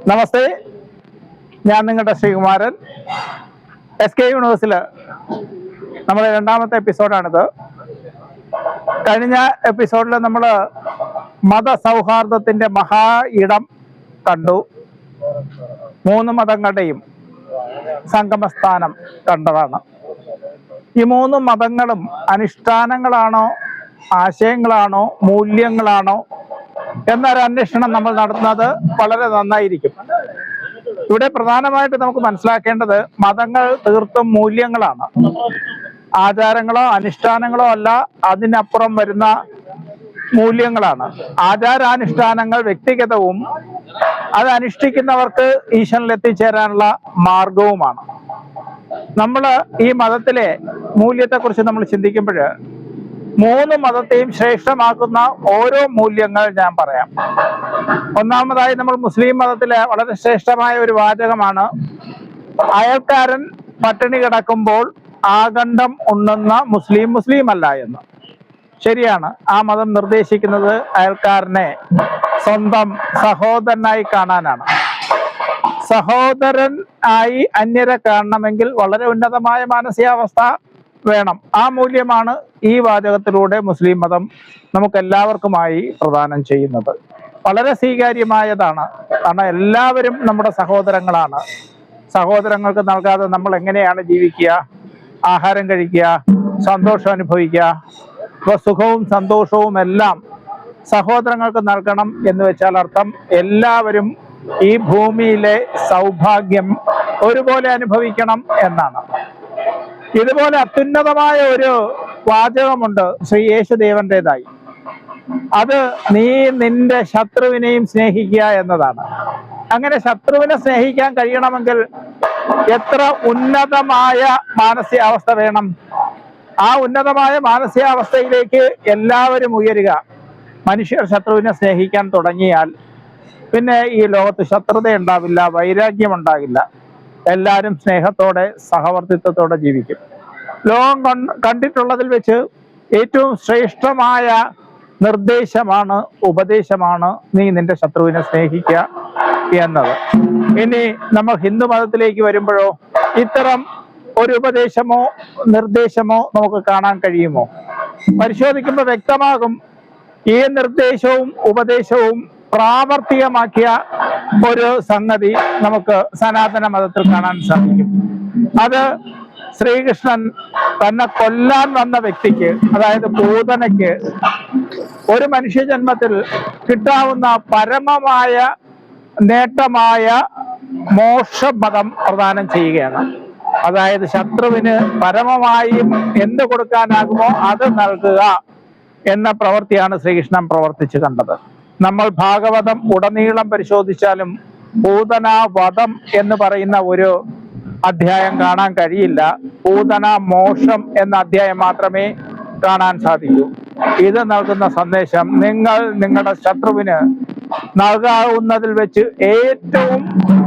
നമസ്തേ, ഞാൻ നിങ്ങളുടെ ശ്രീകുമാരൻ. SK യൂണിവേഴ്സില് നമ്മുടെ രണ്ടാമത്തെ എപ്പിസോഡാണിത്. കഴിഞ്ഞ എപ്പിസോഡിൽ നമ്മൾ മതസൗഹാർദ്ദത്തിന്റെ മഹാ ഇടം കണ്ടു. 3 മതങ്ങളുടെയും സംഗമസ്ഥാനം കണ്ടതാണ്. ഈ 3 മതങ്ങളും അനുഷ്ഠാനങ്ങളാണോ, ആശയങ്ങളാണോ, മൂല്യങ്ങളാണോ എന്നൊരു അന്വേഷണം നമ്മൾ നടത്തുന്നത് വളരെ നന്നായിരിക്കും. ഇവിടെ പ്രധാനമായിട്ട് നമുക്ക് മനസ്സിലാക്കേണ്ടത് മതങ്ങൾ തീർത്തും മൂല്യങ്ങളാണ്. ആചാരങ്ങളോ അനുഷ്ഠാനങ്ങളോ അല്ല, അതിനപ്പുറം വരുന്ന മൂല്യങ്ങളാണ്. ആചാരാനുഷ്ഠാനങ്ങൾ വ്യക്തിഗതവും അത് അനുഷ്ഠിക്കുന്നവർക്ക് ഈശ്വരനിൽ എത്തിച്ചേരാനുള്ള മാർഗവുമാണ്. നമ്മൾ ഈ മതത്തിലെ മൂല്യത്തെക്കുറിച്ച് നമ്മൾ ചിന്തിക്കുമ്പോൾ 3 മതത്തെയും ശ്രേഷ്ഠമാക്കുന്ന ഓരോ മൂല്യങ്ങൾ ഞാൻ പറയാം. ഒന്നാമതായി നമ്മൾ മുസ്ലിം മതത്തിലെ വളരെ ശ്രേഷ്ഠമായ ഒരു വാചകമാണ്, അയൽക്കാരൻ പട്ടിണി കിടക്കുമ്പോൾ ആഗണ്ഡം ഉണ്ണുന്ന മുസ്ലിം അല്ല എന്ന്. ശരിയാണ്, ആ മതം നിർദ്ദേശിക്കുന്നത് അയൽക്കാരനെ സ്വന്തം സഹോദരനായി കാണാനാണ്. സഹോദരൻ ആയി അന്യരെ കാണണമെങ്കിൽ വളരെ ഉന്നതമായ മാനസികാവസ്ഥ വേണം. ആ മൂല്യമാണ് ഈ വാചകത്തിലൂടെ മുസ്ലിം മതം നമുക്ക് എല്ലാവർക്കുമായി പ്രദാനം ചെയ്യുന്നത്. വളരെ സ്വീകാര്യമായതാണ്. കാരണം എല്ലാവരും നമ്മുടെ സഹോദരങ്ങളാണ്. സഹോദരങ്ങൾക്ക് നൽകാതെ നമ്മൾ എങ്ങനെയാണ് ജീവിക്കുക, ആഹാരം കഴിക്കുക, സന്തോഷം അനുഭവിക്കുക? അപ്പോൾ സുഖവും സന്തോഷവും എല്ലാം സഹോദരങ്ങൾക്ക് നൽകണം എന്ന് വെച്ചാൽ അർത്ഥം എല്ലാവരും ഈ ഭൂമിയിലെ സൗഭാഗ്യം ഒരുപോലെ അനുഭവിക്കണം എന്നാണ്. ഇതുപോലെ അത്യുന്നതമായ ഒരു വാചകമുണ്ട് ശ്രീ യേശുദേവന്റേതായി. അത് നീ നിന്റെ ശത്രുവിനെയും സ്നേഹിക്കുക എന്നതാണ്. അങ്ങനെ ശത്രുവിനെ സ്നേഹിക്കാൻ കഴിയണമെങ്കിൽ എത്ര ഉന്നതമായ മാനസികാവസ്ഥ വേണം? ആ ഉന്നതമായ മാനസികാവസ്ഥയിലേക്ക് എല്ലാവരും ഉയരുക. മനുഷ്യർ ശത്രുവിനെ സ്നേഹിക്കാൻ തുടങ്ങിയാൽ പിന്നെ ഈ ലോകത്ത് ശത്രുത ഉണ്ടാവില്ല, വൈരാഗ്യം ഉണ്ടാകില്ല. എല്ലാവരും സ്നേഹത്തോടെ സഹവർത്തിത്വത്തോടെ ജീവിക്കും. ലോകം കണ്ടിട്ടുള്ളതിൽ വെച്ച് ഏറ്റവും ശ്രേഷ്ഠമായ നിർദ്ദേശമാണ്, ഉപദേശമാണ് നീ നിന്റെ ശത്രുവിനെ സ്നേഹിക്കുക എന്നത്. ഇനി നമ്മൾ ഹിന്ദു മതത്തിലേക്ക് വരുമ്പോഴോ ഇത്തരം ഒരു ഉപദേശമോ നിർദ്ദേശമോ നമുക്ക് കാണാൻ കഴിയുമോ? പരിശോധിക്കുമ്പോൾ വ്യക്തമാകും, ഈ നിർദ്ദേശവും ഉപദേശവും പ്രാവർത്തികമാക്കിയ ഒരു സംഗതി നമുക്ക് സനാതന മതത്തിൽ കാണാൻ സാധിക്കും. അത് ശ്രീകൃഷ്ണൻ തന്നെ കൊല്ലാൻ വന്ന വ്യക്തിക്ക്, അതായത് പൂതനയ്ക്ക്, ഒരു മനുഷ്യജന്മത്തിൽ കിട്ടാവുന്ന പരമമായ നേട്ടമായ മോക്ഷപദം പ്രദാനം ചെയ്യുകയാണ്. അതായത് ശത്രുവിന് പരമമായും എന്ത് കൊടുക്കാനാകുമോ അത് നൽകുക എന്ന പ്രവൃത്തിയാണ് ശ്രീകൃഷ്ണൻ പ്രവർത്തിച്ചു കണ്ടത്. നമ്മൾ ഭാഗവതം ഉടനീളം പരിശോധിച്ചാലും പൂതന വധം എന്ന് പറയുന്ന ഒരു അധ്യായം കാണാൻ കഴിയില്ല. പൂതന മോക്ഷം എന്ന അധ്യായം മാത്രമേ കാണാൻ സാധിക്കൂ. ഇത് നൽകുന്ന സന്ദേശം നിങ്ങൾ നിങ്ങളുടെ ശത്രുവിന് നൽകാവുന്നതിൽ വെച്ച് ഏറ്റവും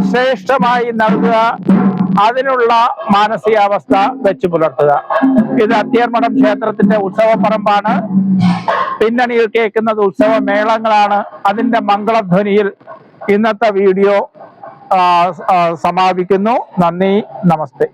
ശ്രേഷ്ഠമായി നൽകുക, അതിനുള്ള മാനസികാവസ്ഥ വെച്ച് പുലർത്തുക. ഇത് അത്തിയർമഠം ക്ഷേത്രത്തിന്റെ ഉത്സവപ്പറമ്പാണ്. പിന്നണിയിൽ കേൾക്കുന്നത് ഉത്സവ മേളങ്ങളാണ്. അതിന്റെ മംഗളധ്വനിയിൽ ഇന്നത്തെ വീഡിയോ സമാപിക്കുന്നു. നന്ദി, നമസ്തേ.